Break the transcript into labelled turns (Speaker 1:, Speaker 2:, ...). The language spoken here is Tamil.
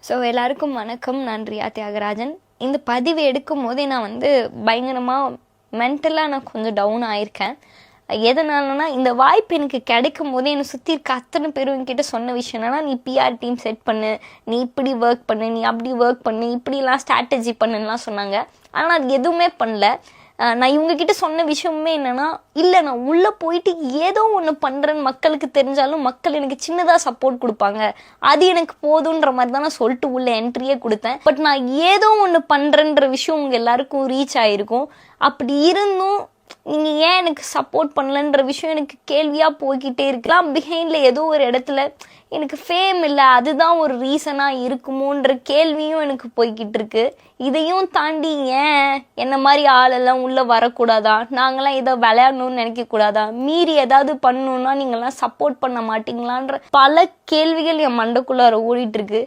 Speaker 1: ஸோ எல்லாருக்கும் வணக்கம். நான் ரியா தியாகராஜன். இந்த பதிவு எடுக்கும் போதே நான் பயங்கரமாக மென்டலாக நான் கொஞ்சம் டவுன் ஆயிருக்கேன். எதனாலனா இந்த வாய்ப்பு எனக்கு கிடைக்கும் போதே என்னை சுற்றி இருக்க அத்தனை பேரும் என்கிட்ட சொன்ன விஷயம் என்னன்னா, நீ பிஆர் டீம் செட் பண்ணு, நீ இப்படி ஒர்க் பண்ணு, நீ அப்படி ஒர்க் பண்ணு, இப்படிலாம் ஸ்ட்ராட்டஜி பண்ணுலாம் சொன்னாங்க. ஆனால் அது எதுவுமே பண்ணல. நான் இவங்கக்கிட்ட சொன்ன விஷயமே என்னென்னா, இல்லை நான் உள்ளே போயிட்டு ஏதோ ஒன்று பண்ணுறேன்னு மக்களுக்கு தெரிஞ்சாலும் மக்கள் எனக்கு சின்னதாக சப்போர்ட் கொடுப்பாங்க, அது எனக்கு போதுன்ற மாதிரி தான் நான் சொல்லிட்டு உள்ளே என்ட்ரியே கொடுத்தேன். பட் நான் ஏதோ ஒன்று பண்ணுறேன்ற விஷயம் உங்கள் எல்லாருக்கும் ரீச் ஆகிருக்கும். அப்படி இருந்தும் நீங்கள் ஏன் எனக்கு சப்போர்ட் பண்ணலன்ற விஷயம் எனக்கு கேள்வியாக போய்கிட்டே இருக்கலாம். பிஹைண்டில் ஏதோ ஒரு இடத்துல எனக்கு ஃபேம் இல்லை, அதுதான் ஒரு ரீசனாக இருக்குமோன்ற கேள்வியும் எனக்கு போய்கிட்டு இருக்கு. இதையும் தாண்டி ஏன் என்ன மாதிரி ஆளெல்லாம் உள்ளே வரக்கூடாதா, நாங்களாம் ஏதோ விளையாடணும்னு நினைக்கக்கூடாதா, மீறி ஏதாவது பண்ணணுன்னா நீங்கள்லாம் சப்போர்ட் பண்ண மாட்டீங்களான்ற பல கேள்விகள் என் மண்டைக்குள்ளார ஓடிட்டுருக்கு.